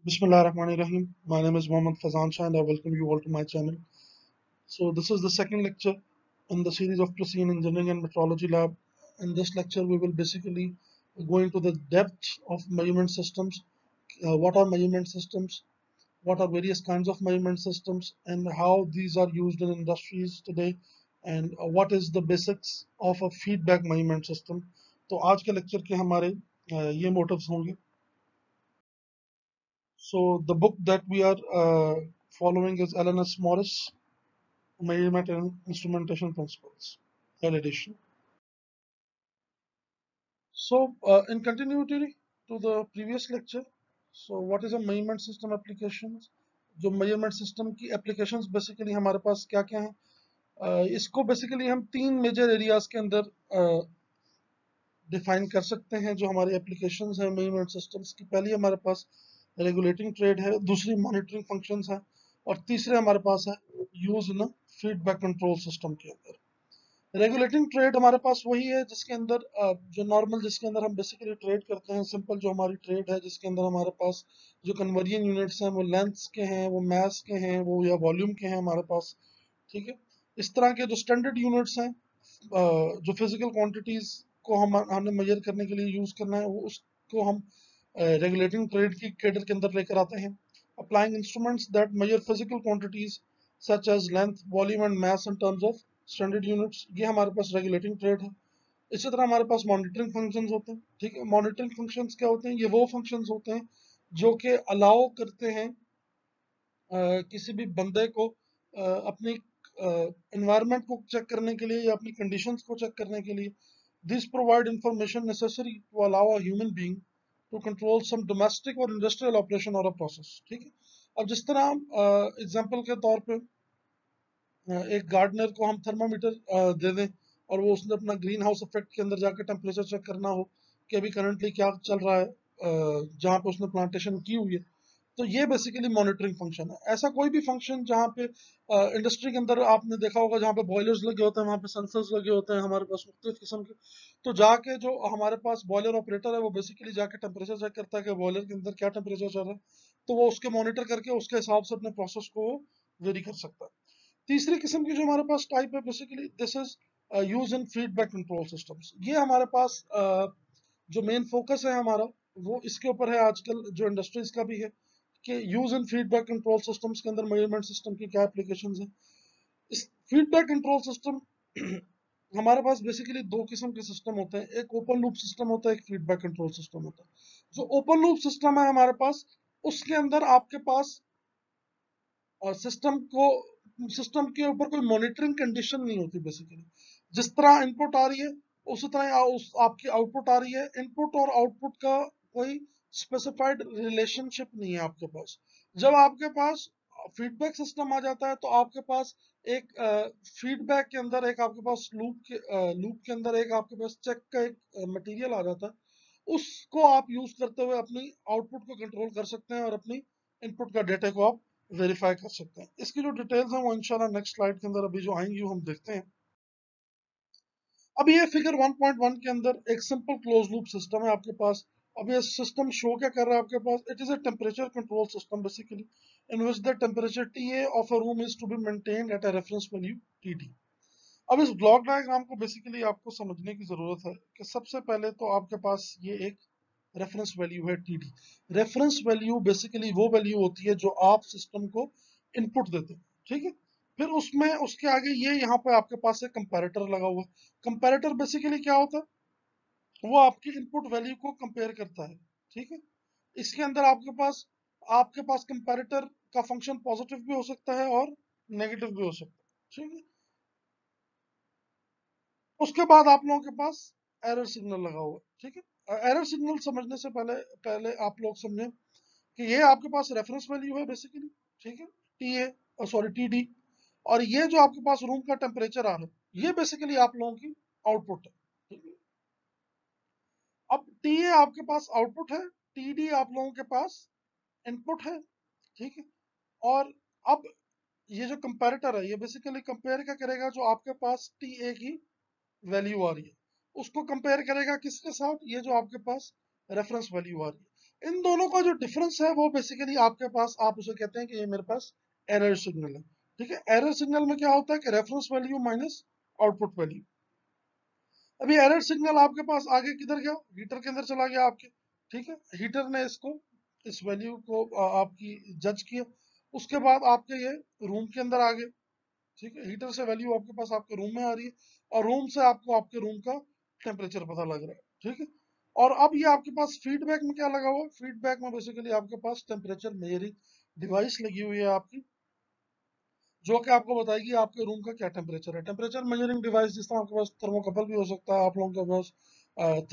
Bismillahirrahmanirrahim. My name is Mohammad Fazan Shah and I welcome you all to my channel. So this is the second lecture in the series of Precision Engineering and Metrology Lab. In this lecture we will basically go into the depth of measurement systems. What are measurement systems? What are various kinds of measurement systems and how these are used in industries today, and what is the basics of a feedback measurement system. तो आज के lecture के हमारे ये motives होंगे. So the book that we are following is L&S Morris, Measurement and Instrumentation Principles, L edition. So in continuity to the previous lecture, so what is a measurement system applications? जो measurement system की applications basically हमारे पास क्या क्या हैं? इसको basically हम तीन major areas के अंदर डिफाइन कर सकते हैं जो हमारी एप्लीकेशंस हैं मेजरमेंट सिस्टम्स की. पहली हमारे पास रेगुलेटिंग ट्रेड है, दूसरी मॉनिटरिंग फंक्शंस है, और तीसरे हमारे पास है use in feedback control system के अंदर. रेगुलेटिंग ट्रेड हमारे पास वही है जिसके अंदर जो नॉर्मल जिसके अंदर हम बेसिकली ट्रेड करते हैं, सिंपल जो हमारी ट्रेड है जिसके अंदर हमारे पास जो कन्वर्जन यूनिट्स हैं वो लेंथ्स के हैं, वो मास के हैं, वो या वॉल्यूम के हैं हमारे पास. ठीक है, इस तरह के जो स्टैंडर्ड यूनिट्स हैं, जो फिजिकल क्वांटिटीज को हमने मेजर करने के लिए यूज करना है, वो उसको हम रेगुलेटिंग ट्रेड की कैडर के अंदर लेकर आते हैं. Applying instruments that measure physical quantities such as length, volume and mass in terms of standard units, ये हमारे पास रेगुलेटिंग ट्रेड है. इसी तरह हमारे पास मॉनिटरिंग फंक्शंस होते हैं. ठीक है, मॉनिटरिंग फंक्शंस क्या होते हैं? ये वो फंक्शंस होते हैं जो कि अलाउ करते हैं किसी भी बंदे को अपनी एनवायरनमेंट को चेक करने के लिए या अपनी कंडीशंस को चेक करने के लिए. This provide information necessary to allow a human being to control some domestic और इंडस्ट्रियल ऑपरेशन और अ प्रोसेस. ठीक है, अब जिस तरह हम एग्जांपल के तौर पे एक गार्डनर को हम थर्मामीटर दे दें और वो उसने अपना ग्रीन हाउस इफेक्ट के अंदर जाकर टेम्परेचर चेक करना हो कि अभी करंटली क्या चल रहा है जहाँ पे उसने प्लांटेशन की हुई है, तो ये बेसिकली मॉनिटरिंग फंक्शन है. ऐसा कोई भी फंक्शन जहाँ पे इंडस्ट्री के अंदर आपने देखा होगा जहाँ पे बॉयलर्स लगे होते हैं, वहाँ पे सेंसर्स लगे होते हैं हमारे पास मुख्तलिफ किस्म के, तो जाके जो हमारे पास बॉयलर ऑपरेटर है वो बेसिकली जाके टेम्परेचर चेक करता है कि बॉयलर के अंदर क्या टेम्परेचर चल रहा है, तो वो उसके मॉनिटर करके उसके हिसाब से अपने प्रोसेस को वेरी कर सकता है. तीसरी किस्म की जो हमारे पास टाइप है basically this is use in feedback control systems. ये हमारे पास जो मेन फोकस है हमारा वो इसके ऊपर है आजकल जो इंडस्ट्रीज का भी है कि use in feedback control systems के अंदर मेजरमेंट सिस्टम की क्या एप्लीकेशंस हैं. इस फीडबैक कंट्रोल सिस्टम हमारे पास बेसिकली दो किस्म के सिस्टम होते हैं. एक ओपन लूप सिस्टम होता है, एक फीडबैक कंट्रोल सिस्टम होता है. जो ओपन लूप सिस्टम है हमारे पास, उसके अंदर आपके पास और सिस्टम के ऊपर कोई मॉनिटरिंग कंडीशन नहीं होती. बेसिकली जिस तरह इनपुट आ रही है उसी तरह आपकी आउटपुट आ रही है. इनपुट और आउटपुट का कोई स्पेसिफाइड रिलेशनशिप नहीं है आपके पास. जब आपके पास फीडबैक सिस्टम आ जाता है तो आपके पास एक फीडबैक के अंदर एक आपके पास लूप के अंदर एक आपके पास चेक का एक मटेरियल आ जाता है. उसको आप यूज करते हुए अपनी आउटपुट को कंट्रोल कर सकते हैं और अपनी इनपुट का डेटा को आप वेरीफाई कर सकते हैं. इसकी जो डिटेल्स हैं वो इंशाल्लाह नेक्स्ट स्लाइड के अंदर अभी जो आएंगी वो हम देखते हैं. अब ये फिगर 1.1 के अंदर एक सिंपल क्लोज लूप सिस्टम है आपके पास. अब ये सिस्टम शो क्या कर रहा है आपके पास? It is a temperature control system basically in which the temperature TA of a room is to be maintained at a reference value TD. अब इस ब्लॉक डायग्राम को बेसिकली आपको समझने की जरूरत है कि सबसे पहले तो आपके पास ये एक रेफरेंस वैल्यू है TD. रेफरेंस वैल्यू बेसिकली वो वैल्यू होती है जो आप सिस्टम को इनपुट देते हैं. ठीक है, फिर उसमें उसके आगे ये यहाँ पे आपके पास एक कंपैरेटर लगा हुआ है. कंपैरेटर बेसिकली क्या होता है? वो आपकी इनपुट वैल्यू को कंपेयर करता है. ठीक है, इसके अंदर आपके पास कंपैरेटर का फंक्शन पॉजिटिव भी हो सकता है और नेगेटिव भी हो सकता है. ठीक है, उसके बाद आप लोगों के पास एरर सिग्नल लगा हुआ है. ठीक है, एरर सिग्नल समझने से पहले पहले आप लोग समझें कि ये आपके पास रेफरेंस वैल्यू है बेसिकली. ठीक है, TD, और ये जो आपके पास रूम का टेम्परेचर आ रहा है ये बेसिकली आप लोगों की आउटपुट है. ठीक है, अब TA आपके पास आउटपुट है, TD आप लोगों के पास इनपुट है. ठीक है, और अब ये जो कंपैरेटर है ये बेसिकली कंपेयर क्या करेगा? जो आपके पास TA की वैल्यू आ रही है उसको कंपेयर करेगा किसके साथ? ये जो आपके पास रेफरेंस वैल्यू आ रही है. इन दोनों का जो डिफरेंस है वो बेसिकली आपके पास, आप उसे कहते हैं कि ये मेरे पास एरर सिग्नल है। ठीक है, एरर सिग्नल में क्या होता है कि reference value minus output value. अभी एरर सिग्नल आपके पास आगे किधर गया, हीटर के अंदर चला गया आपके। ठीक है, हीटर ने इसको, इस वैल्यू को आपकी जज किया, उसके बाद आपके ये रूम के अंदर आ गए। ठीक है, हीटर से वैल्यू आपके पास आपके रूम में आ रही है, और रूम से आपको आपके रूम का टेम्परेचर पता लग रहा है। ठीक है, और अब ये आपके पास फीडबैक में क्या लगा हुआ है, फीडबैक में बेसिकली आपके पास टेम्परेचर मेजरिंग डिवाइस लगी हुई है आपकी, जो कि आपको बताएगी आपके रूम का क्या टेम्परेचर है। टेम्परेचर मेजरिंग डिवाइस जिस तरह आपके पास थर्मोकपल भी हो सकता है, आप लोगों के पास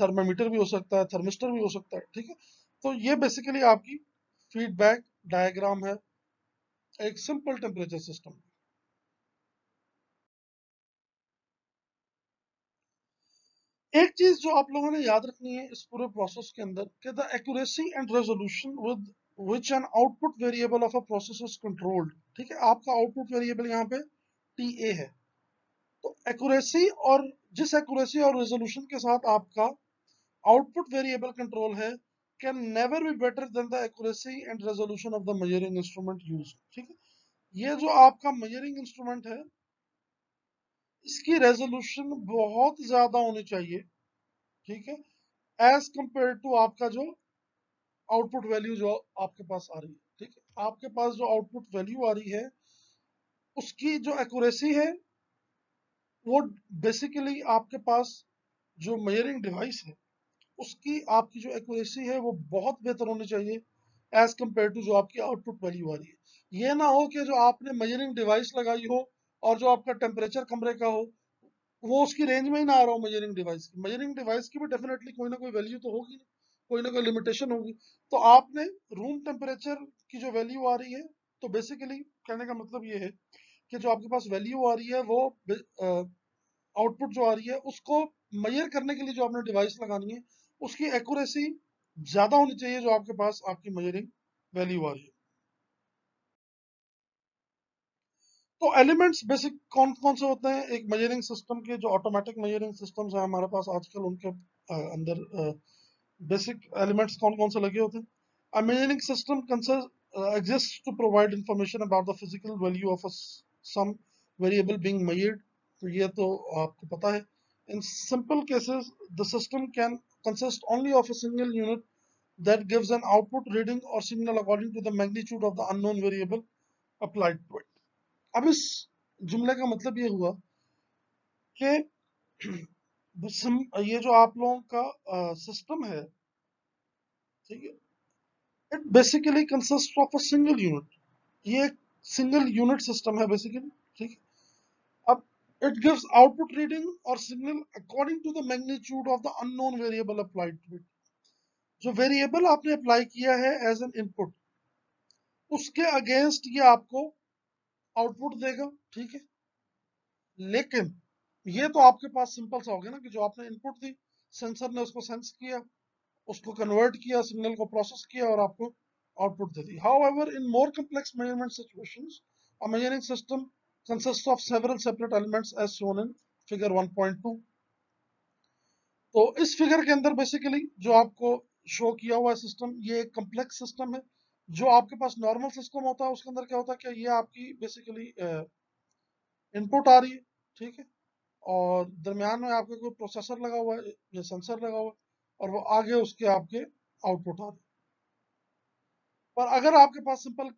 थर्मामीटर भी हो सकता है, थर्मिस्टर भी हो सकता है। ठीक है, तो ये बेसिकली आपकी फीडबैक डायग्राम है एक सिंपल टेम्परेचर सिस्टम। एक चीज जो आप लोगों ने याद रखनी है इस पूरे प्रोसेस के अंदर, कि the accuracy and resolution with which an output variable of a process is controlled. ठीक है, आपका आउटपुट वेरिएबल यहाँ पे टी ए है। तो एक्यूरेसी, और जिस एक्यूरेसी और रेजोल्यूशन के साथ आपका आउटपुट वेरिएबल कंट्रोल है, can never be better than the accuracy and resolution of the measuring instrument use. ठीक है, ये जो आपका मेजरिंग इंस्ट्रूमेंट है, इसकी रेजोल्यूशन बहुत ज्यादा होनी चाहिए। ठीक है, एज कंपेयर टू आपका जो आउटपुट वैल्यू जो आपके पास आ रही है। ठीक है, आपके पास जो आउटपुट वैल्यू आ रही है, उसकी जो एक्यूरेसी है, वो बेसिकली आपके पास जो मेजरिंग डिवाइस है, उसकी आपकी जो एक्यूरेसी है वो बहुत बेहतर होनी चाहिए एज कंपेयर टू जो आपकी आउटपुट वैल्यू आ रही है। ये ना हो कि जो आपने मेजरिंग डिवाइस लगाई हो और जो आपका टेम्परेचर कमरे का हो, वो उसकी रेंज में ही ना आ रहा हो मेजरिंग डिवाइस की। मेजरिंग डिवाइस की भी डेफिनेटली कोई ना कोई वैल्यू तो होगी, कोई ना कोई लिमिटेशन होगी। तो आपने रूम टेम्परेचर की जो वैल्यू आ रही है, तो बेसिकली कहने का मतलब ये है कि जो आपके पास वैल्यू आ रही है वो आउटपुट जो आ रही है उसको मेजर करने के लिए जो आपने डिवाइस लगानी है, उसकी एक्यूरेसी ज्यादा होनी चाहिए जो आपके पास आपकी मेजरिंग वैल्यू आ रही है। तो एलिमेंट्स बेसिक कौन कौन से होते हैं एक मेजरिंग सिस्टम के, जो ऑटोमेटिक मेजरिंग सिस्टम्स हैं हमारे पास आजकल, उनके अंदर बेसिक एलिमेंट्स कौन कौन से लगे होते हैं। A measuring system exists to provide information about the physical value of some variable being measured. तो ये तो आपको पता है। In simple cases, the system can consist only of a single unit that gives an output reading or signal according to the magnitude of the unknown variable applied to it. अब इस जुमले का मतलब ये हुआ कि ये जो आप लोगों का सिस्टम है, ठीक है, it basically consist of a single unit. ये एक सिंगल यूनिट सिस्टम है बेसिकली। ठीक है, अब इट गिव्स आउटपुट रीडिंग और signal according to the magnitude of the unknown variable applied to it. जो वेरिएबल आपने अप्लाई किया है एज एन इनपुट, उसके अगेंस्ट ये आपको आउटपुट देगा। ठीक है, लेकिन ये तो आपके पास सिंपल सा हो गया ना, कि जो आपने इनपुट दी, सेंसर ने उसको सेंस किया, उसको कन्वर्ट किया, सिग्नल को प्रोसेस किया और आपको output they the. However, in more complex measurement situations, a measuring system consists of several separate elements as shown in figure 1.2। तो इस फिगर के अंदर बेसिकली जो आपको शो किया हुआ सिस्टम, ये एक कम्प्लेक्स सिस्टम है। जो आपके पास नॉर्मल सिस्टम होता है उसके अंदर क्या होता है कि ये आपकी बेसिकली इनपुट आ रही है। ठीक है, और दरमियान में आपका कोई प्रोसेसर लगा हुआ है या सेंसर लगा हुआ है, और वो आगे उसके आपके आउटपुट आ रहे हैं। पर अगर आपके पास सिंपल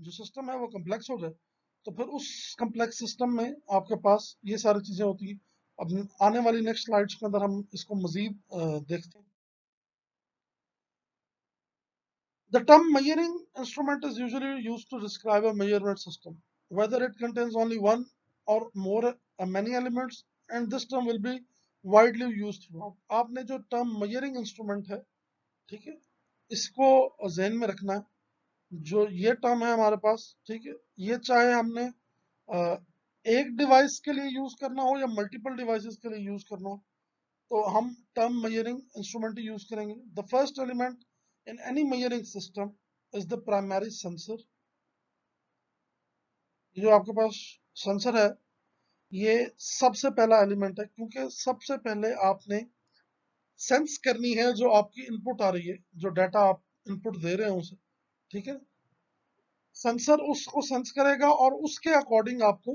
जो सिस्टम है वो कम्प्लेक्स हो जाए, तो फिर उस कम्प्लेक्स सिस्टम में आपके पास ये सारी चीजें होती हैं। अब आने वाली नेक्स्ट स्लाइड्स के अंदर हम इसको मजीद देखते हैं। The term measuring instrument is usually used to describe a measurement system, whether it contains only one or more many elements, and this term will be widely used throughout। आपने जो term measuring instrument है, ठीक है, इसको जहन में रखना है। जो ये टर्म है हमारे पास, ठीक है, ये चाहे हमने अ, एक डिवाइस के लिए यूज करना हो या मल्टीपल डिवाइसेस के लिए यूज करना हो, तो हम टर्म मेजरिंग इंस्ट्रूमेंट यूज करेंगे। The first element in any measuring system is the primary sensor. जो आपके पास सेंसर है, ये सबसे पहला एलिमेंट है, क्योंकि सबसे पहले आपने सेंस करनी है जो आपकी इनपुट आ रही है, जो डाटा आप इनपुट दे रहे हैं उसे, ठीक है। सेंसर उसको सेंस करेगा और उसके अकॉर्डिंग आपको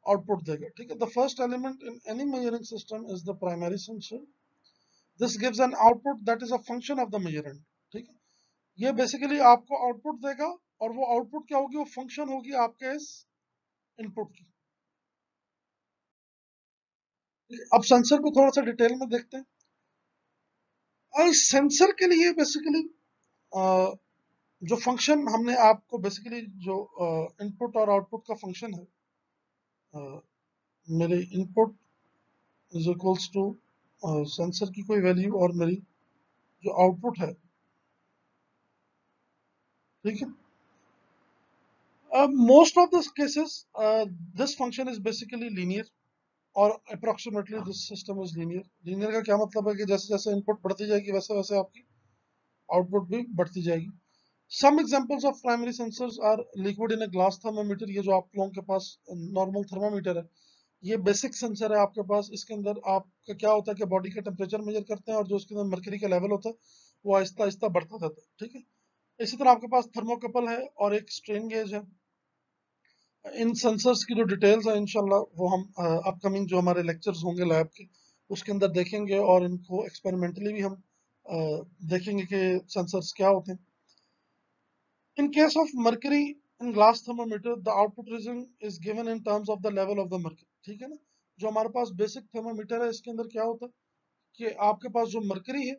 आउटपुट देगा, ठीक है। The first element in any measuring system is the primary sensor. This gives an output that is a function of the measurand, ठीक है। ये बेसिकली आपको आउटपुट देगा, और वो आउटपुट क्या होगी, वो फंक्शन होगी आपके इस इनपुट की। अब सेंसर को थोड़ा सा डिटेल में देखते हैं। इस सेंसर के लिए बेसिकली जो फंक्शन हमने आपको बेसिकली जो इनपुट और आउटपुट का फंक्शन है, मेरे input is equals to sensor की कोई वैल्यू और मेरी जो आउटपुट है, ठीक है। Most of the cases this function is basically linear, और approximately this system is linear. Linear का क्या मतलब है कि जैसे जैसे इनपुट बढ़ती जाएगी वैसे वैसे आपकी आउटपुट भी बढ़ती जाएगी। Some examples of primary sensors are liquid in a glass thermometer. ये जो आप लोगों के पास नॉर्मल थर्मामीटर है, ये बेसिक सेंसर है आपके पास। इसके अंदर आपका क्या होता है कि बॉडी का टेम्परेचर मेजर करते हैं, और जो उसके अंदर मर्करी का लेवल होता है वो आहिस्ता आहिस्ता बढ़ता जाता है, ठीक है। इसी तरह आपके पास थर्मोकपल है और एक स्ट्रेन गेज है। इन सेंसर्स की जो डिटेल्स है इंशाल्लाह वो हम अपकमिंग जो हमारे लेक्चर्स होंगे लैब के उसके अंदर देखेंगे, और इनको एक्सपेरिमेंटली भी हम देखेंगे कि सेंसर्स क्या होते हैं। In case of mercury in glass thermometer, the output reading is given in terms of the level of the mercury, ठीक है ना। जो हमारे पास बेसिक थर्मामीटर है इसके अंदर क्या होता है कि आपके पास जो मर्करी है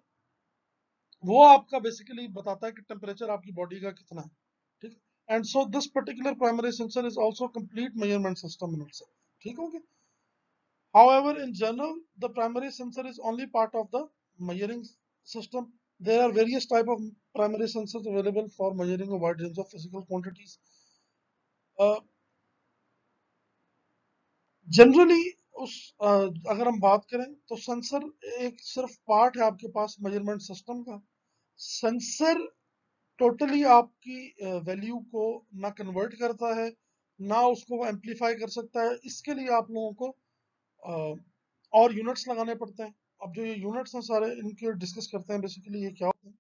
वो आपका बेसिकली बताता है कि टेम्परेचर आपकी बॉडी का कितना है, ठीक है। And so this particular primary sensor is also complete measurement system in itself, ठीक हो गया। However, in general, the primary sensor is only part of the measuring system. There are various type of primary sensors available for measuring a wide range of physical quantities. Uh, Generally, उस अगर हम बात करें तो sensor एक सिर्फ part है आपके पास मेजरमेंट सिस्टम का। सेंसर टोटली आपकी वैल्यू को ना कन्वर्ट करता है, ना उसको वो एम्पलीफाई कर सकता है। इसके लिए आप लोगों को और यूनिट्स लगाने पड़ते हैं। अब जो ये यूनिट्स हैं सारे इनके डिस्कस करते हैं बेसिकली ये क्या होते हैं।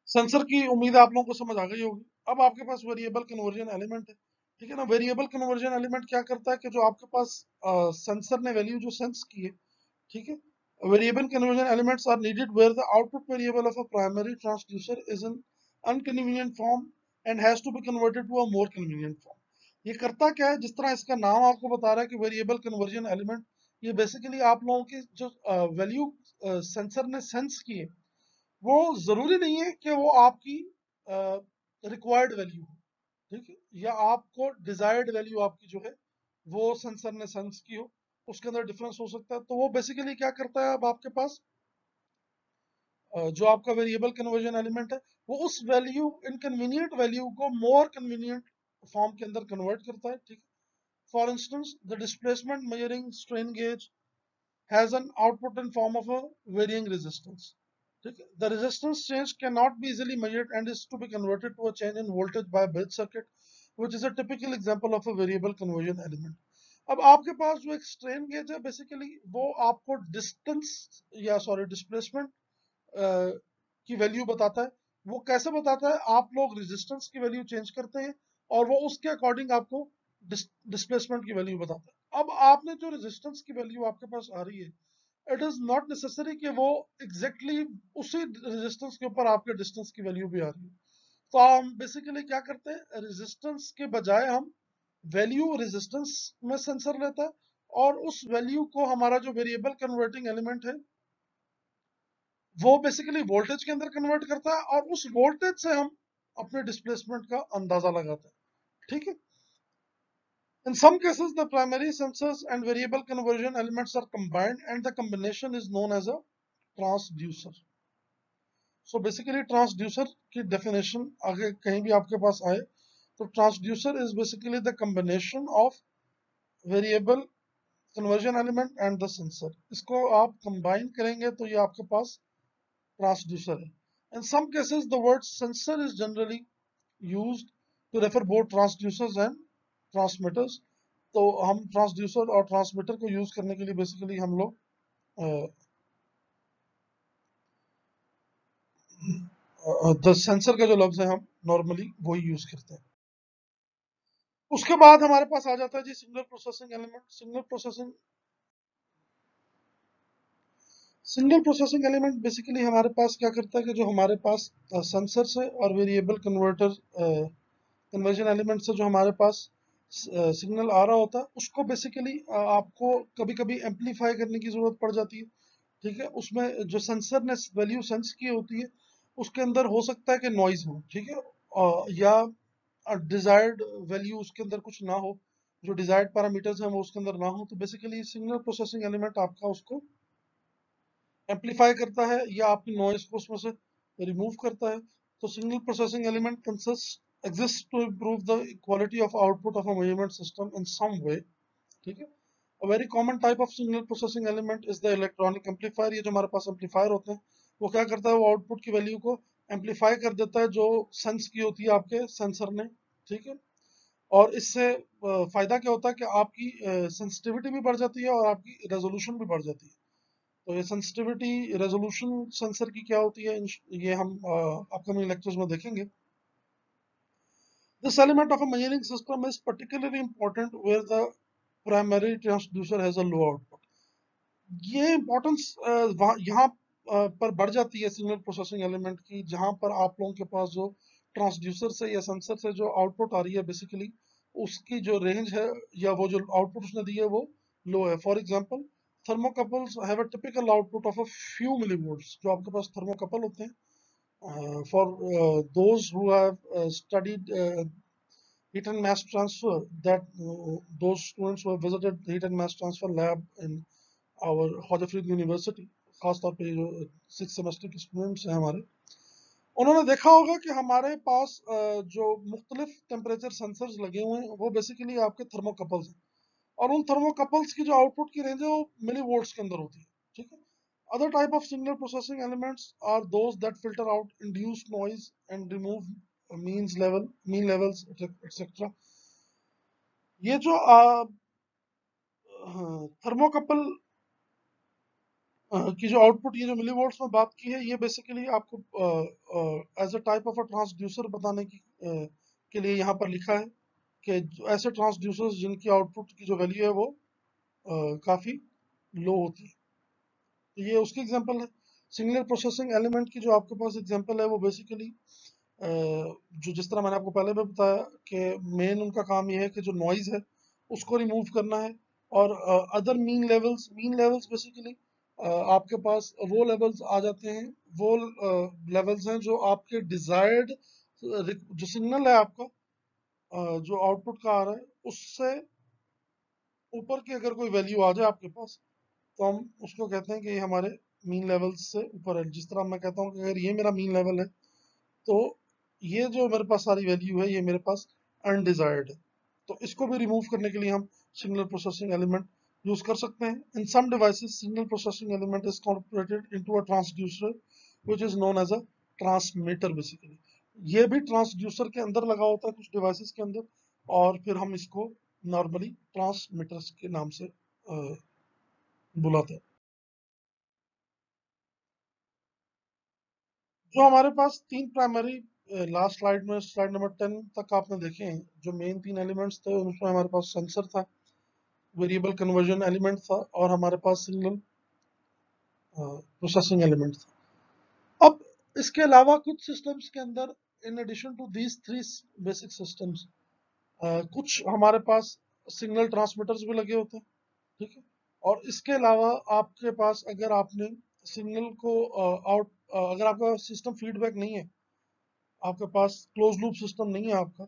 सेंसर की उम्मीद है आप लोगों को समझ आ गई होगी। अब आपके पास वेरिएबल कन्वर्जन एलिमेंट है, ठीक है ना। वेरिएबल कन्वर्जन एलिमेंट क्या करता है कि जो आपके पास सेंसर ने वैल्यू जो सेंस की है, ठीक है। Variable conversion elements are needed where the output variable of a primary transducer is in inconvenient form and has to be converted to a more convenient form. ये करता क्या है, जिस तरह इसका नाम आपको बता रहा है कि वेरिएबल कन्वर्जन एलिमेंट, ये बेसिकली आप लोगों की जो वैल्यू सेंसर ने सेंस की है वो जरूरी नहीं है कि वो आपकी रिक्वायर्ड वैल्यू हो, ठीक है, या आपको डिजायर्ड वैल्यू आपकी जो है वो सेंसर ने सेंस की हो, उसके अंदर डिफरेंस हो सकता है। तो वो बेसिकली क्या करता है, अब आपके पास जो आपका वेरिएबल कन्वर्जन एलिमेंट है वो उस वैल्यू इनकन्वीनियंट वैल्यू को मोर कन्वीनियंट फॉर्म के अंदर कन्वर्ट करता है, ठीक है। For instance the displacement measuring strain gauge has an output in form of a varying resistance. The resistance change cannot be easily measured and is to be converted to a change in voltage by a bridge circuit, which is a typical example of a variable conversion element. अब आपके पास जो एक strain gauge है basically वो आपको distance या sorry displacement की वैल्यू बताता है। वो कैसे बताता है, आप लोग रेजिस्टेंस की वैल्यू चेंज करते हैं और वो उसके अकॉर्डिंग आपको डिस्प्लेसमेंट की वैल्यू बताता है। अब आपने जो रेजिस्टेंस की वैल्यू आपके पास आ रही है, इट इज नॉट नेसेसरी कि वो एग्जैक्टली exactly उसी रेजिस्टेंस के ऊपर आपके डिस्टेंस की वैल्यू भी आ रही है। तो हम बेसिकली क्या करते हैं, रेजिस्टेंस के बजाय हम वैल्यू रेजिस्टेंस में सेंसर लेता है, और उस वैल्यू को हमारा जो वेरिएबल कन्वर्टिंग एलिमेंट है वो बेसिकली वोल्टेज के अंदर कन्वर्ट करता है, और उस वोल्टेज से हम अपने डिस्प्लेसमेंट का अंदाजा लगाते हैं, ठीक है। In some cases, the primary sensors and variable conversion elements are combined, and the combination is known as a transducer. So basically, transducer की definition आगे कहीं भी आपके पास आए तो transducer is basically the combination of variable conversion element and the sensor. इसको आप combine करेंगे तो ये आपके पास transducer है. In some cases, the word sensor is generally used to refer both transducers and transmitters. तो हम ट्रांसड्यूसर और ट्रांसमीटर को यूज करने के लिए बेसिकली हम लोग द सेंसर का जो लफ्ज है हम नॉर्मली वही यूज करते हैं। उसके बाद हमारे पास आ जाता है जी signal processing element. Single processing element basically हमारे पास क्या करता है कि जो हमारे पास सेंसर से और वेरिएबल कन्वर्टर कन्वर्जन एलिमेंट से जो हमारे पास सिग्नल आ रहा होता है उसको बेसिकली आपको कभी कभी एम्पलीफाई करने की जरूरत पड़ जाती है। ठीक है, उसमें जो सेंसर ने वैल्यू सेंस की होती है उसके अंदर हो सकता है कि नॉइज हो, ठीक है, या डिजायर्ड वैल्यू उसके अंदर कुछ ना हो, जो डिजायर्ड पैरामीटर्स हैं वो उसके अंदर ना हो, तो बेसिकली सिग्नल प्रोसेसिंग एलिमेंट आपका उसको एम्पलीफाई करता है या आपकी नॉइस को उसमें से रिमूव करता है। तो signal processing element consist exist to improve the quality of output of a measurement system in some way. ठीक है, a very common type of signal processing element is the electronic amplifier. ये जो हमारे पास amplifier होते हैं वो क्या करता है, वो आउटपुट की वैल्यू को एम्पलीफाई कर देता है जो सेंस की होती है आपके सेंसर ने। ठीक है, और इससे फायदा क्या होता है कि आपकी सेंसिटिविटी भी बढ़ जाती है और आपकी रेजोल्यूशन भी बढ़ जाती है। तो ये सेंसिटिविटी रेजोल्यूशन सेंसर की क्या होती है, ये हम अपकमिंग लेक्चर्स में देखेंगे। This element of a measuring system is particularly important where the primary transducer has a low output. ये इम्पोर्टेंस यहाँ पर बढ़ जाती है सिग्नल प्रोसेसिंग एलिमेंट की, जहां पर आप लोगों के पास जो ट्रांसड्यूसर से या सेंसर से जो आउटपुट आ रही है बेसिकली उसकी जो रेंज है या वो जो आउटपुट उसने दी है वो लो है। For example, thermocouples have a typical output of a few millivolts. जो आपके पास थर्मोकपल होते हैं, for those who have studied heat and mass transfer, that those students who have visited the heat and mass transfer lab in our Huddersfield university, खासतौर पे जो 6 semester के students हैं हमारे, उन्होंने देखा होगा कि हमारे पास जो मुख्तलिफ टेम्परेचर सेंसर्स लगे हुए हैं वो बेसिकली आपके थर्मोकपल्स हैं, और उन थर्मोकपल्स की जो आउटपुट की रेंज है वो मिली वोल्ट्स के अंदर होती है। ठीक है, other type of signal processing elements are those that filter out induced noise and remove mean levels etcetera. ये जो थर्मोकपल की जो आउटपुट, ये जो मिली वोल्ट्स में बात की है, ये बेसिकली आपको as a type of a transducer बताने के लिए यहाँ पर लिखा है कि ऐसे ट्रांसड्यूसर्स जिनकी आउटपुट की जो वैल्यू है वो काफ़ी लो होती है। तो ये उसकी एग्जांपल है। सिग्नल प्रोसेसिंग एलिमेंट की जो आपके पास एग्जांपल है वो बेसिकली जो जिस तरह मैंने आपको पहले भी बताया कि मेन उनका काम ये है कि जो नॉइज है उसको रिमूव करना है, और अदर मीन लेवल्स बेसिकली आपके पास वो लेवल्स आ जाते हैं, वो लेवल्स हैं जो आपके डिजायर्ड जो सिग्नल है आपका जो आउटपुट का आ रहा है उससे ऊपर की अगर कोई वैल्यू आ जाए आपके पास तो हम उसको कहते हैं कि ये हमारे मीन लेवल से ऊपर है। जिस तरह मैं कहता हूँ कि अगर ये मेरा मीन लेवल है तो ये जो मेरे पास सारी वैल्यू है ये मेरे पास अनडिजायर्ड है। तो इसको भी रिमूव करने के लिए हम सिग्नल प्रोसेसिंग एलिमेंट यूज कर सकते हैं। In some devices signal processing element is converted into a transducer which is known as a transmitter. Basically ये भी ट्रांसड्यूसर के अंदर लगा होता है कुछ डिवाइसेस के अंदर, और फिर हम इसको नॉर्मली ट्रांसमीटर्स के नाम से बुलाते हैं। जो हमारे पास तीन प्राइमरी, लास्ट स्लाइड में स्लाइड नंबर 10 तक आपने देखे हैं, जो मेन तीन एलिमेंट्स थे उसमें हमारे पास सेंसर था, वेरिएबल कन्वर्जन एलिमेंट था, और हमारे पास सिग्नल प्रोसेसिंग एलिमेंट था। अब इसके अलावा कुछ सिस्टम्स के अंदर, in addition to these three basic systems, कुछ हमारे पास सिग्नल ट्रांसमीटर्स भी लगे होते हैं। ठीक है, और इसके अलावा आपके पास अगर आपने सिग्नल को अगर आपका सिस्टम फीडबैक नहीं है, आपके पास क्लोज लूप सिस्टम नहीं है आपका,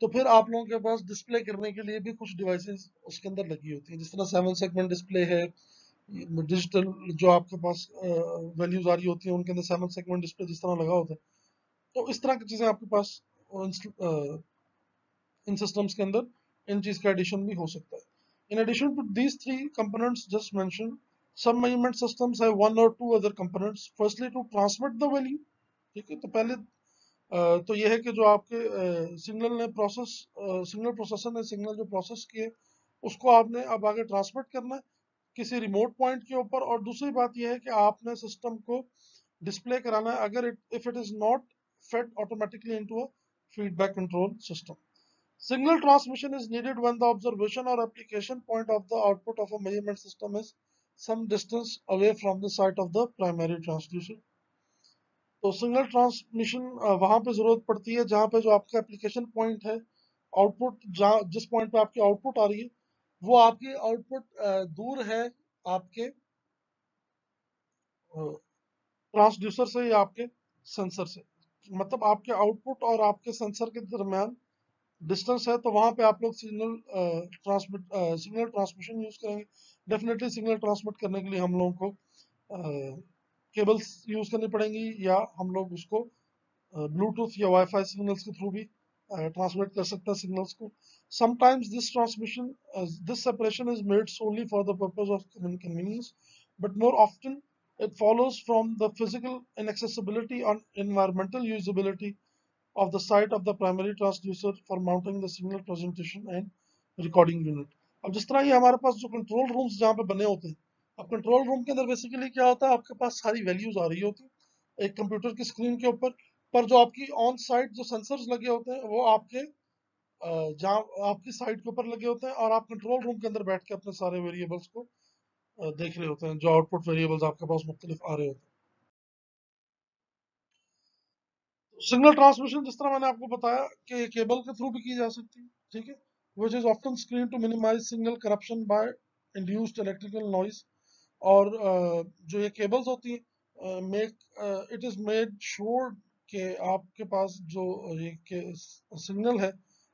तो फिर आप लोगों के पास डिस्प्ले करने के लिए भी कुछ डिवाइसेस उसके अंदर लगी होती हैं, जिस तरह 7 सेगमेंट डिस्प्ले है, डिजिटल जो आपके पास वैल्यूज आ रही होती हैं उनके अंदर 7 सेगमेंट डिस्प्ले जिस तरह लगा होता है। तो इस तरह की चीजें आपके पास इन सिस्टम्स के अंदर इन चीज का एडिशन भी हो सकता है। In addition to these three components just mention, some measurement systems have one or two other components, firstly to transmit the value। ठीक है, तो पहले तो यह है कि जो आपके सिग्नल प्रोसेसर ने सिग्नल जो प्रोसेस किए उसको आपने अब आगे ट्रांसमिट करना है किसी रिमोट पॉइंट के ऊपर, और दूसरी बात यह है कि आपने सिस्टम को डिस्प्ले कराना है अगर if it is not fed automatically into a feedback control system. Signal transmission is needed when the observation or application point of the output of a measurement system is some distance away from the site of the primary transducer. तो signal transmission वहां पे जरूरत पड़ती है जहां पे जो आपका एप्लीकेशन पॉइंट है, आउटपुट जहां जिस पॉइंट पे आपकी आउटपुट आ रही है वो आपकी आउटपुट दूर है आपके ट्रांसड्यूसर से या आपके सेंसर से। मतलब आपके आउटपुट और आपके सेंसर के दरमियान डिस्टेंस है, तो वहां पे आप लोग सिग्नल ट्रांसमिशन यूज करेंगे। डेफिनेटली सिग्नल ट्रांसमिट करने के लिए हम लोगों को केबल्स यूज करनी पड़ेंगी या हम लोग उसको ब्लूटूथ या वाईफाई सिग्नल्स के थ्रू भी ट्रांसमिट कर सकते हैं सिग्नल्स को। Sometimes this separation is made solely for the purpose of convenience, but more often it follows from the physical inaccessibility and environmental usability of the site of the primary transducer for mounting the signal presentation and recording unit. अब जिस तरह ये हमारे पास जो control rooms जहाँ पे बने होते हैं, अब कंट्रोल रूम के अंदर बेसिकली क्या होता है, आपके पास सारी वैल्यूज आ रही होती है एक कंप्यूटर की स्क्रीन के ऊपर, पर जो आपकी ऑन साइट जो सेंसर्स लगे होते हैं वो आपके जहाँ आपकी साइट के ऊपर लगे होते हैं, और आप कंट्रोल रूम के अंदर बैठ के अपने सारे वेरिएबल्स को देख रहे होते हैं, जो आउटपुट वेरिएबल्स आपके पास मुख्तलिफ आ रहे होते हैं। सिग्नल ट्रांसमिशन जिस तरह मैंने आपको बताया कि केबल के थ्रू भी की जा सकती है, ठीक है, which is often screen to minimise signal corruption by induced electrical noise. और जो ये केबल्स होती है make it is made sure कि आपके पास जो ये सिग्नल है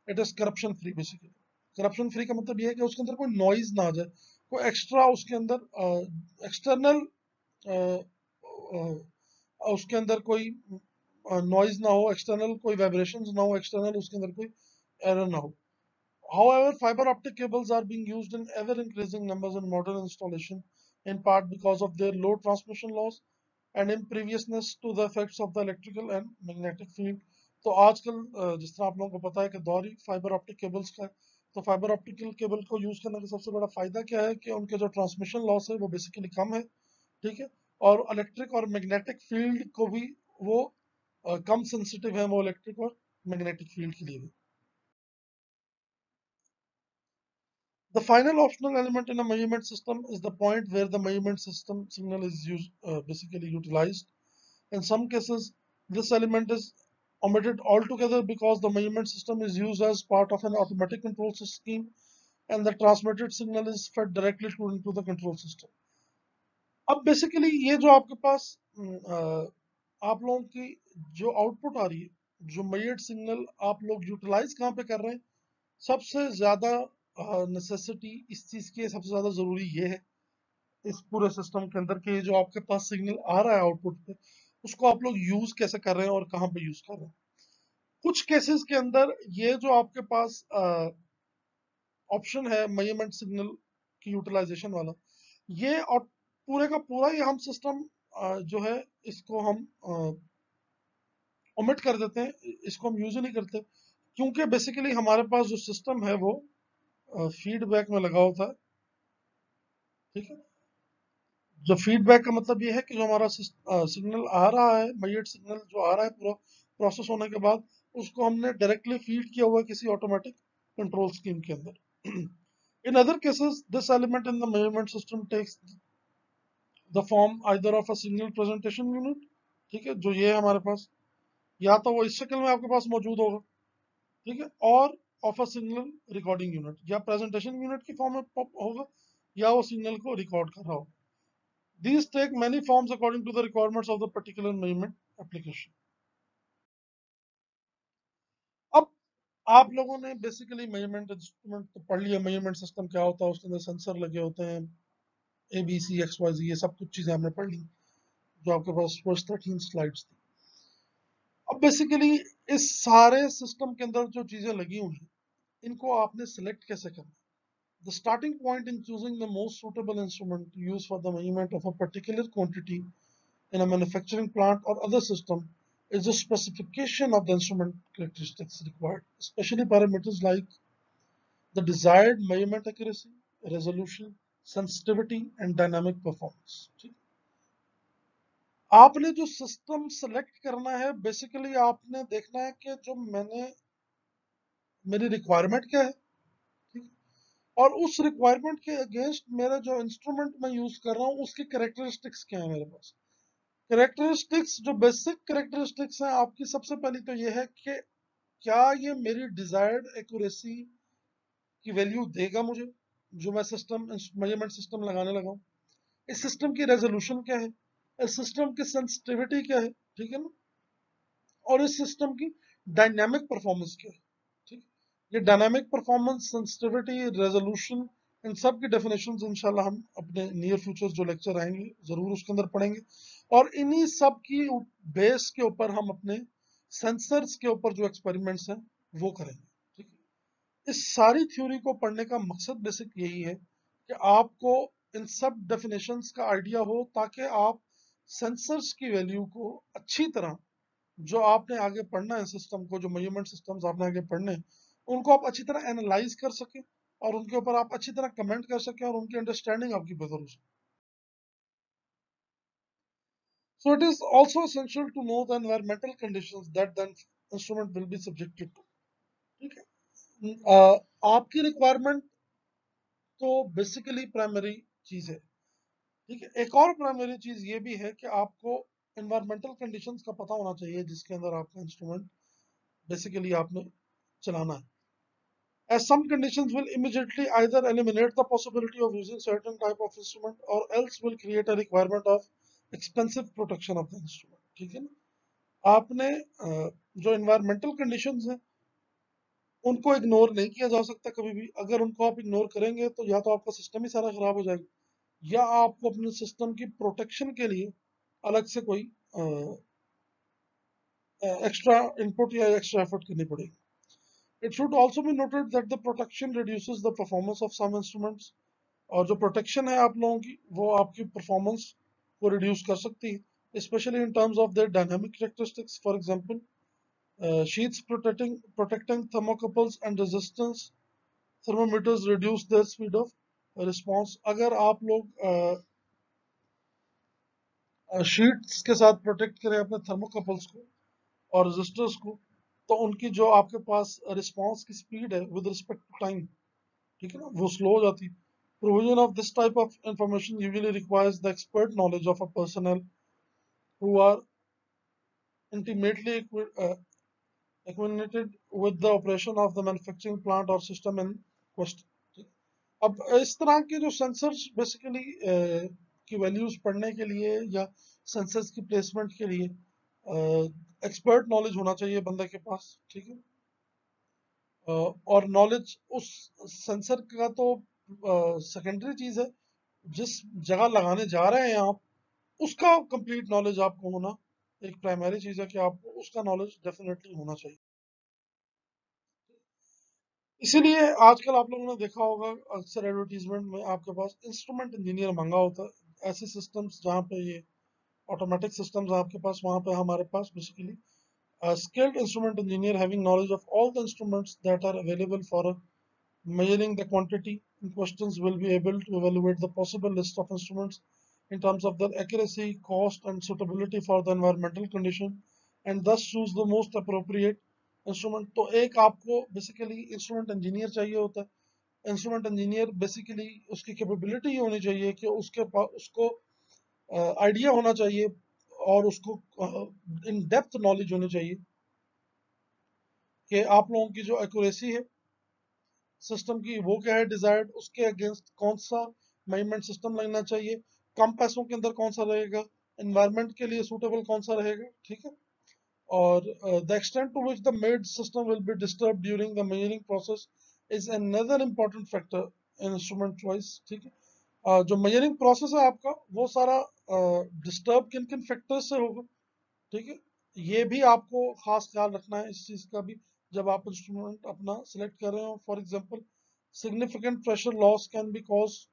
it is corruption free. Basically corruption free का मतलब ये है कि उसके अंदर कोई नॉइज ना आ जाए, कोई एक्स्ट्रा उसके अंदर एक्सटर्नल उसके अंदर कोई नॉइज ना हो, एक्सटर्नल कोई वाइब्रेशंस ना हो, एक्सटर्नल उसके अंदर कोई एरर ना हो। However, fiber optic cables are being used in ever increasing numbers in modern installation, in part because of their low transmission loss and imperviousness to the effects of the electrical and magnetic field. तो आजकल जिस तरह आप लोगों को पता है कि दौर ही फाइबर ऑप्टिक केबल्स का है, तो फाइबर ऑप्टिक केबल को यूज करने का सबसे बड़ा फायदा क्या है कि उनके जो ट्रांसमिशन लॉस है वो बेसिकली कम है, ठीक है, और इलेक्ट्रिक और मैग्नेटिक फील्ड को भी वो कम सेंसिटिव है वो इलेक्ट्रिक और मैग्नेटिक फील्ड के लिए भी। The final optional element in a measurement system is the point where the measurement system signal is basically utilized. In some cases, this element is omitted altogether because the measurement system is used as part of an automatic control scheme and the transmitted signal is fed directly into the control system. अब basically ये जो आपके पास आप लोगों की जो output आ रही है, जो मेजर्ड सिग्नल आप लोग यूटिलाइज कहाँ पे कर रहे हैं, सबसे ज्यादा नेसेसिटी इस चीज की सबसे ज्यादा जरूरी ये है इस पूरे सिस्टम के अंदर कि जो आपके पास सिग्नल आ रहा है आउटपुट पे उसको आप लोग यूज कैसे कर रहे हैं और कहाँ पे यूज कर रहे हैं। कुछ केसेस के अंदर ये जो आपके पास ऑप्शन है मेजरमेंट सिग्नल की यूटिलाइजेशन वाला, ये और पूरे का पूरा ही हम सिस्टम जो है इसको हम ओमिट कर देते हैं, इसको हम यूज ही नहीं करते, क्योंकि बेसिकली हमारे पास जो सिस्टम है वो फीडबैक में लगा होता है, ठीक है। जो फीडबैक का मतलब ये है कि जो हमारा सिग्नल आ रहा है, मेजर्ड सिग्नल जो आ रहा है पूरा प्रोसेस होने के बाद उसको हमने डायरेक्टली फीड किया हुआ है किसी ऑटोमेटिक कंट्रोल स्कीम के अंदर। In other cases, this element in the measurement system takes the form either of a signal presentation unit, ठीक है, जो ये है हमारे पास, या तो वो इस शक्ल में आपके पास मौजूद होगा, ठीक है, और of a signal recording unit, या प्रेजेंटेशन यूनिट की फॉर्म में होगा या वो सिग्नल को रिकॉर्ड कर रहा होगा। These take many forms according to the requirements of the particular measurement application. अब आप लोगों ने बेसिकली मेजरमेंट इंस्ट्रूमेंट तो पढ़ लिया, मेजरमेंट सिस्टम क्या होता है, उसके अंदर सेंसर लगे होते हैं, ABCXYZ ये सब कुछ चीजें हमने पढ़ ली जो आपके पास फर्स्ट 13 स्लाइड्स थी। अब बेसिकली इस सारे सिस्टम के अंदर जो चीजें लगी हुई हैं इनको आपने सिलेक्ट कैसे करना। The starting point in choosing the most suitable instrument to use for the measurement of a particular quantity in a manufacturing plant or other system is the specification of the instrument characteristics required, especially parameters like the desired measurement accuracy, resolution, sensitivity, and dynamic performance. आपने जो system select करना है, basically आपने देखना है कि जो मेरी रिक्वायरमेंट क्या है, ठीक है? और उस रिक्वायरमेंट के अगेंस्ट मेरा जो इंस्ट्रूमेंट मैं यूज कर रहा हूँ उसकी कैरेक्टरिस्टिक्स क्या है मेरे पास। कैरेक्टरिस्टिक्स, जो बेसिक कैरेक्टरिस्टिक्स हैं आपकी, सबसे पहली तो ये है कि क्या ये मेरी डिजायर्ड एक्यूरेसी की वैल्यू देगा मुझे, जो मैं सिस्टम मेजरमेंट सिस्टम लगाने लगा हूँ। इस सिस्टम की रेजोल्यूशन क्या है, इस सिस्टम की सेंसिटिविटी क्या है, ठीक है ना, और इस सिस्टम की डायनामिक परफॉर्मेंस क्या है, ठीक। ये डायनामिक परफॉर्मेंस, सेंसिटिविटी, रेजोल्यूशन, इन सब की डेफिनेशंस इंशाल्लाह हम अपने नियर फ्यूचर जो लेक्चर आएंगे जरूर उसके अंदर पढ़ेंगे। और इन्हीं सब की बेस के ऊपर हम अपने सेंसर्स के ऊपर जो एक्सपेरिमेंट्स हैं वो करेंगे, ठीक है। इस सारी थ्योरी को पढ़ने का मकसद बेसिक यही है कि आपको इन सब डेफिनेशंस का आइडिया हो, ताकि आप सेंसर्स की वैल्यू को अच्छी तरह, जो आपने आगे पढ़ना है सिस्टम को, जो मेजरमेंट सिस्टम्स आपने आगे पढ़ने हैं, उनको आप अच्छी तरह एनालाइज कर सके और उनके ऊपर आप अच्छी तरह कमेंट कर सके और उनकी अंडरस्टैंडिंग आपकी बेहतर हो सके। So it is also essential to know the environmental conditions that the instrument will be subjected to, ठीक है। आपकी रिक्वायरमेंट तो बेसिकली प्राइमरी चीज है, ठीक है। एक और प्राइमरी चीज ये भी है कि आपको एनवायरमेंटल कंडीशंस का पता होना चाहिए जिसके अंदर आपका इंस्ट्रूमेंट बेसिकली आपने चलाना है, as some conditions will immediately either eliminate the possibility of using certain type of instrument or else will create a requirement of expensive protection of the instrument, ठीक है ना। आपने जो environmental conditions हैं उनको इग्नोर नहीं किया जा सकता कभी भी। अगर उनको आप इग्नोर करेंगे तो या तो आपका सिस्टम ही सारा खराब हो जाएगा, या आपको अपने सिस्टम की प्रोटेक्शन के लिए अलग से कोई एक्स्ट्रा इनपुट या एक्स्ट्रा एफर्ट करनी पड़ेगी। It should also be noted that the protection reduces the performance of some instruments, और जो प्रोटेक्शन है आप लोगों की वो आपकी परफॉर्मेंस को रिड्यूस कर सकती है, specially in terms of their dynamic characteristics. For example sheets protecting thermocouples and resistance thermometers reduce there speed of response. अगर आप लोग शीट्स के साथ प्रोटेक्ट करें अपने थर्मोकपल्स को और रेजिस्टर्स को, तो उनकी जो आपके पास रिस्पांस की स्पीड है विद रिस्पेक्ट टू टाइम, ठीक है ना, वो स्लो हो जाती है। Provision of this type of information usually requires the expert knowledge of a personnel who are intimately acquainted with the operation of the manufacturing plant or system in question। अब इस तरह के जो सेंसर्स बेसिकली की values पढ़ने के लिए या सेंसर्स की प्लेसमेंट के लिए एक्सपर्ट नॉलेज होना चाहिए बंदे के पास, ठीक है। और नॉलेज उस सेंसर का तो सेकेंडरी चीज है, जिस जगह लगाने जा रहे हैं आप उसका कंप्लीट नॉलेज आपको होना एक प्राइमरी चीज है, कि आपको उसका नॉलेज डेफिनेटली होना चाहिए। इसीलिए आजकल आप लोगों ने देखा होगा अक्सर एडवर्टीजमेंट में आपके पास इंस्ट्रूमेंट इंजीनियर मांगा होता है। ऐसे सिस्टम्स जहाँ पे ये ऑटोमेटिक सिस्टम्स आपके पास, वहाँ पे हमारे पास basically skilled instrument engineer having knowledge of all the instruments that are available for measuring the quantity in questions will be able to evaluate the possible list of instruments in terms of their accuracy, cost, and suitability for the environmental condition, and thus choose the most appropriate instrument। तो एक आपको basically instrument engineer चाहिए होता है। Instrument engineer basically उसकी capability होनी चाहिए कि उसको आइडिया होना चाहिए और उसको इन डेप्थ नॉलेज होनी चाहिए कि आप लोगों की जो एक्यूरेसी है सिस्टम की वो क्या है डिजायर्ड, उसके अगेंस्ट कौन सा मेजरमेंट सिस्टम लगना चाहिए, कम पैसों के अंदर कौन सा रहेगा, एनवायरनमेंट के लिए सूटेबल कौन सा रहेगा, ठीक है। और the extent to which the made system will be disturb during the measuring process is another important factor in instrument choice, ठीक है। जो मेजरिंग प्रोसेस है आपका वो सारा डिस्टर्ब किन किन फैक्टर्स से होगा, ठीक है। ये भी आपको खास ख्याल रखना है इस चीज का भी जब आप इंस्ट्रूमेंट अपना सिलेक्ट कर रहे हो। For example significant pressure loss can be caused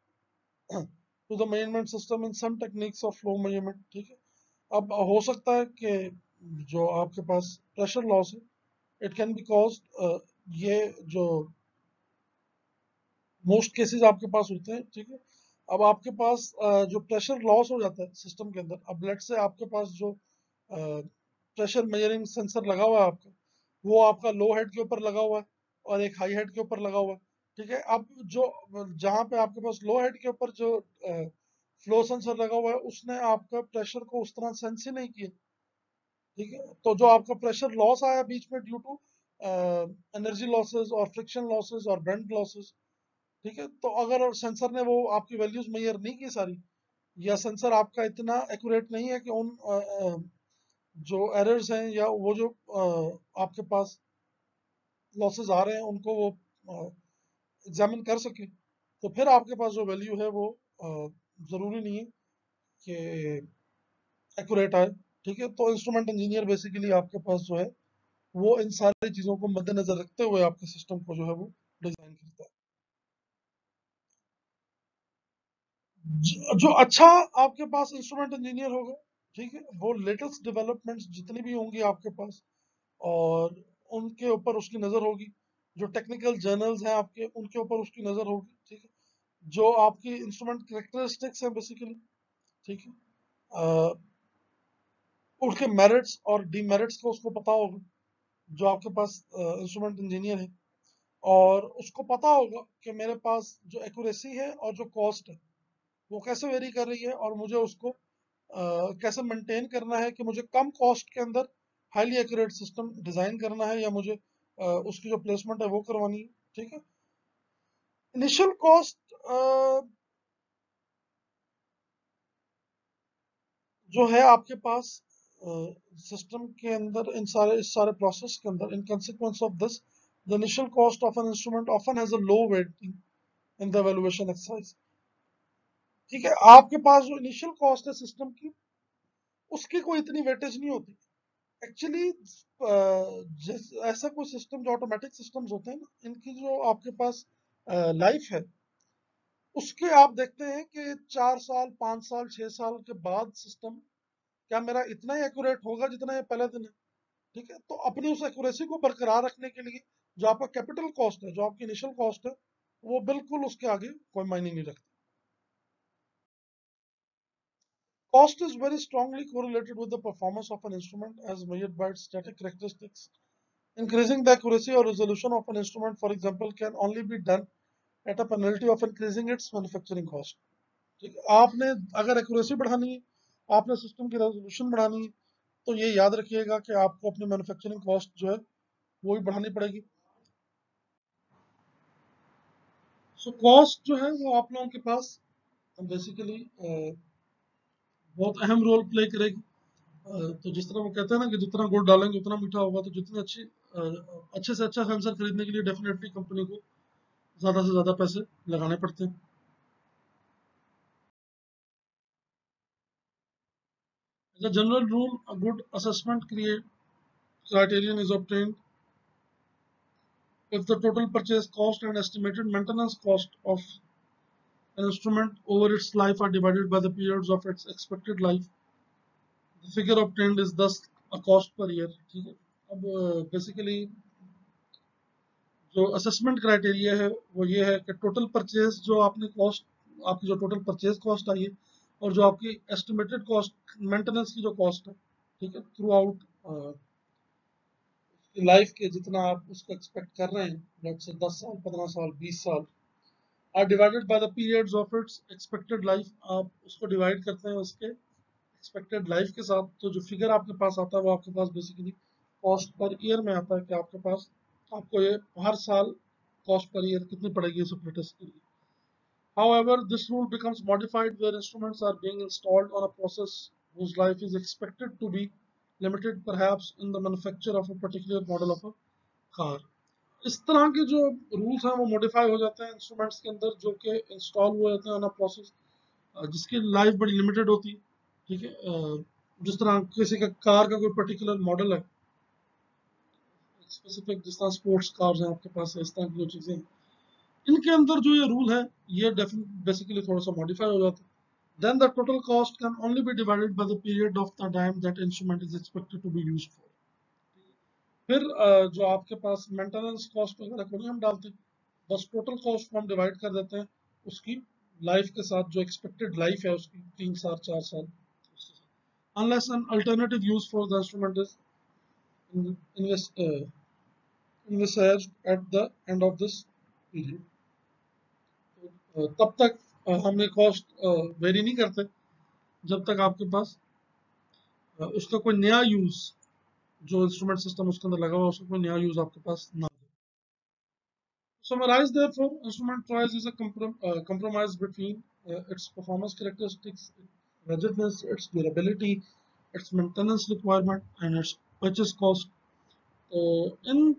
to the measurement system in some techniques of flow measurement, ठीक है। अब हो सकता है कि जो आपके पास प्रेशर लॉस है इट कैन बी कॉज्ड, ये जो मोस्ट केसेस आपके पास होते हैं, ठीक है, अब आपके पास जो प्रेशर लॉस हो जाता है सिस्टम के अंदर, अब लेट से आपके पास जो प्रेशर मेजरिंग सेंसर लगा हुआ है आपका, वो आपका लो हेड के ऊपर लगा हुआ है और एक हाई हेड के ऊपर लगा हुआ है। ठीक है, अब जो जहाँ पे आपके पास लो हेड के ऊपर जो फ्लो सेंसर लगा हुआ है, उसने आपका प्रेशर को उस तरह सेंस ही नहीं किया। ठीक है, तो जो आपका प्रेशर लॉस आया बीच में ड्यू टू एनर्जी लॉसेस और फ्रिक्शन लॉसेस और बेंड लॉसेस। ठीक है, तो अगर सेंसर ने वो आपकी वैल्यूज मेजर नहीं की सारी, या सेंसर आपका इतना एक्यूरेट नहीं है कि उन जो एरर्स हैं या वो जो आपके पास लॉसेस आ रहे हैं उनको वो एग्जामिन कर सके, तो फिर आपके पास जो वैल्यू है वो ज़रूरी नहीं है कि एक्यूरेट आए। ठीक है, तो इंस्ट्रूमेंट इंजीनियर बेसिकली आपके पास जो है वो इन सारी चीज़ों को मद्देनजर रखते हुए आपके सिस्टम को जो है वो डिजाइन करता है। जो अच्छा आपके पास इंस्ट्रूमेंट इंजीनियर होगा, ठीक है, वो लेटेस्ट डेवलपमेंट्स जितनी भी होंगी आपके पास और उनके ऊपर उसकी नज़र होगी। जो टेक्निकल जर्नल्स हैं आपके, उनके ऊपर उसकी नज़र होगी। ठीक है, जो आपकी इंस्ट्रूमेंट कैरेक्टरिस्टिक्स हैं बेसिकली, ठीक है, अ, उसके मेरिट्स और डीमेरिट्स को उसको पता होगा, जो आपके पास इंस्ट्रूमेंट इंजीनियर है। और उसको पता होगा कि मेरे पास जो एक्यूरेसी है और जो कॉस्ट है वो कैसे वेरी कर रही है, और मुझे उसको कैसे मेंटेन करना है कि मुझे कम कॉस्ट के अंदर हाईली एक्यूरेट सिस्टम डिजाइन करना है, या मुझे उसकी जो प्लेसमेंट है वो करवानी है। ठीक है, इनिशियल कॉस्ट जो है आपके पास सिस्टम के अंदर, इस सारे प्रोसेस के अंदर, in consequence of this the initial cost of an instrument often has a low weighting in the valuation exercise. ठीक है, आपके पास जो इनिशियल कॉस्ट है सिस्टम की, उसकी कोई इतनी वेटेज नहीं होती एक्चुअली। ऐसा कोई सिस्टम जो ऑटोमेटिक सिस्टम्स होते हैं ना, इनकी जो आपके पास लाइफ है, उसके आप देखते हैं कि 4 साल 5 साल 6 साल के बाद सिस्टम क्या मेरा इतना ही एक्यूरेट होगा जितना ये पहले दिन है। ठीक है, तो अपनी उस एक्यूरेसी को बरकरार रखने के लिए जो आपका कैपिटल कॉस्ट है, जो आपकी इनिशियल कॉस्ट है, वो बिल्कुल उसके आगे कोई मायने नहीं रखती। Cost is very strongly correlated with the performance of an instrument as measured by its static characteristics. Increasing the accuracy or resolution of an instrument, for example, can only be done at a penalty of increasing its manufacturing cost. ठीक है, आपने अगर accuracy बढ़ानी है, आपने system की resolution बढ़ानी है, तो ये याद रखिएगा कि आपको अपनी मैन्युफैक्चरिंग कॉस्ट जो है वो भी बढ़ानी पड़ेगी। सो कॉस्ट जो है वो आप लोगों के पास बेसिकली बहुत अहम रोल प्ले करेगी। तो जिस तरह वो कहते हैं ना कि जितना गुड़ डालेंगे उतना मीठा होगा, तो जितनी अच्छे से अच्छा सेंसर खरीदने के लिए डेफिनेटली कंपनी को ज़्यादा से ज़्यादा पैसे लगाने पड़ते हैं। As a general rule, a good assessment criterion is obtained if the total purchase cost and estimated maintenance cost of an instrument over its life are divided by the periods of its expected life. The figure obtained is thus a cost per year. ठीक है, अब basically जो assessment criteria है वो ये है कि total purchase जो आपने कॉस्ट, आपकी जो टोटल परचेज कॉस्ट आई है, और जो आपकी एस्टिमेटेड कॉस्ट मेंटेनेंस की जो कॉस्ट है, ठीक है, थ्रू आउट लाइफ के जितना आप उसको एक्सपेक्ट कर रहे हैं, लेट्स से 10 साल 15 साल 20 साल, are divided by the periods of its expected life. आप उसको डिवाइड करते हैं उसके एक्सपेक्टेड लाइफ के साथ, तो जो फिगर आपके पास आता है वो आपके पास बेसिकली कॉस्ट पर ईयर में आता है कि आपके पास आपको ये हर साल कॉस्ट पर ईयर कितनी पड़ेगी इस ऑपरेटर्स के लिए। However, this rule becomes modified where instruments are being installed on a process whose life is expected to be limited, perhaps in the manufacture of a particular model of a car. इस तरह के जो rules हैं वो modify हो जाते हैं instruments के अंदर, जो कि इंस्टॉल हुए होते हैं ऑन अ प्रोसेस जिसकी लाइफ बड़ी लिमिटेड होती है। ठीक है, जिस तरह किसी का कार का कोई पर्टिकुलर मॉडल है स्पेसिफिक, जिस तरह स्पोर्ट्स कार्स हैं आपके पास, इस तरह की जो चीज़ें हैं, इनके अंदर जो ये रूल है ये बेसिकली थोड़ा सा मॉडिफाई हो जाता है। Then the total cost can only be divided by the period of the time that instrument is expected to be used for. फिर जो आपके पास मेंटेनेंस कॉस्ट वगैरह को नहीं हम डालते, बस टोटल कॉस्ट को हम डिवाइड कर देते हैं उसकी लाइफ के साथ जो एक्सपेक्टेड लाइफ है उसकी 3 साल 4 साल, unless an alternative use for the instrument is envisaged at the end of this period. तब तक हम ये कॉस्ट वेरी नहीं करते जब तक आपके पास उसका कोई नया यूज, जो इंस्ट्रूमेंट सिस्टम उसके अंदर लगा हुआ उसका कोई नया यूज आपके पास ना हो. Summarize therefore, instrument choice is a compromise between its performance characteristics, its ruggedness, its durability, its maintenance requirement and its purchase cost. तो इन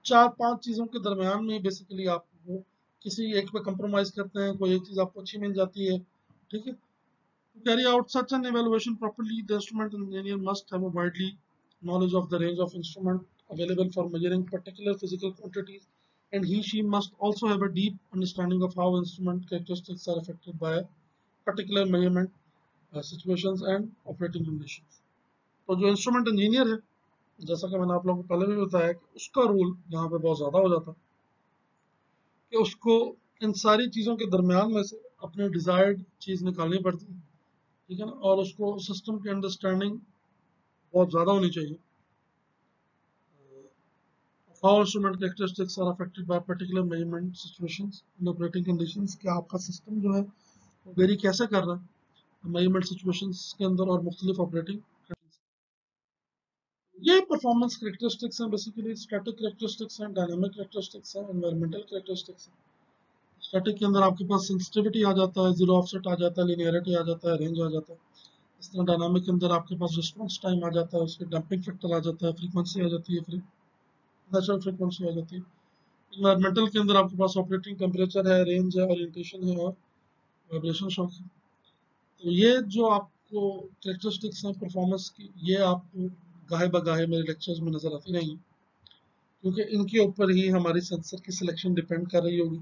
4-5 चीज़ों के दरमियान में बेसिकली आप वो किसी एक पे कंप्रोमाइज करते हैं, कोई एक चीज़ आपको अच्छी मिल जाती है, ठीक है. To carry out such an evaluation properly, the instrument engineer must have a widely knowledge of the range of instrument available for measuring particular physical quantities, and he/she must also have a deep understanding of how instrument characteristics are affected by particular measurement situations and operating conditions. तो जो instrument engineer है, जैसा कि मैंने आप लोगों को पहले भी बताया कि उसका रोल यहाँ पे बहुत ज़्यादा हो जाता है कि उसको इन सारी चीज़ों के दरमियान में से अपने डिज़ायर्ड चीज़ निकालनी पड़ती है, ठीक है ना, और उसको सिस्टम की अंडरस्टैंडिंग बहुत ज़्यादा होनी चाहिए. How instrument characteristics are affected by particular measurement situations and operating conditions, कि आपका सिस्टम जो है वो वेरी कैसे कर रहा है मेजरमेंट सिचुएशंस के अंदर और मुख्तलिफ ऑपरेटिंग. ये परफॉर्मेंस करेक्टरिस्टिक्स हैं, बेसिकली स्टैटिक करेक्टरिस्टिक्स हैं, डायनामिक करेक्टरिस्टिक्स हैं, एनवायरमेंटल करेक्टरिस्टिक्स हैं. स्टैटिक के अंदर आपके पास सेंसिटिविटी आ जाता है, जीरो ऑफसेट आ जाता है, लिनियरिटी आ जाता है, रेंज आ जाता है. इस तरह डायनामिक के अंदर आपके पास रिस्पॉन्स टाइम आ जाता है, उसके डंपिंग फैक्टर आ जाता है, फ्रीक्वेंसी आ जाती है, फिर नेचुरल फ्रीक्वेंसी आ जाती है. एनवायरमेंटल के अंदर आपके पास ऑपरेटिंग टेम्परेचर है, रेंज है, ओरिएंटेशन है और वाइब्रेशन शॉक है. तो ये जो आपको कैरेक्टरिस्टिक्स हैं परफॉर्मेंस की, ये आपको गाहे बगाहे मेरे लेक्चर्स में नज़र आती रहेंगी, क्योंकि इनके ऊपर ही हमारी सेंसर की सिलेक्शन डिपेंड कर रही होगी.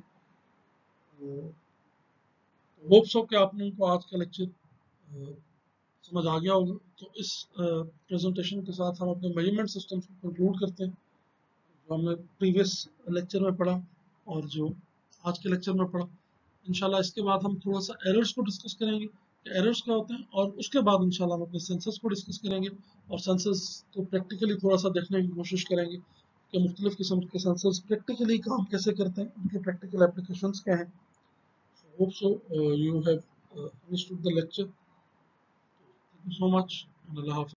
होप्स हो कि आप लोगों को आज का लेक्चर समझ आ गया होगा. तो इस प्रेजेंटेशन के साथ हम अपने मेजरमेंट सिस्टम को कंक्लूड करते हैं, जो हमने प्रीवियस लेक्चर में पढ़ा और जो आज के लेक्चर में पढ़ा. इंशाल्लाह इसके बाद हम थोड़ा सा एरर्स को डिस्कस करेंगे कि एरर्स क्या होते हैं, और उसके बाद इंशाल्लाह हम अपने सेंसर्स को डिस्कस करेंगे और सेंसर्स को प्रैक्टिकली थोड़ा सा देखने की कोशिश करेंगे कि मुख्तलिफ किस्म के सेंसर्स प्रैक्टिकली काम कैसे करते हैं, उनके प्रैक्टिकल एप्लीकेशंस क्या हैं. Hope so you have understood the lecture. Thank you so much and Allah Hafiz.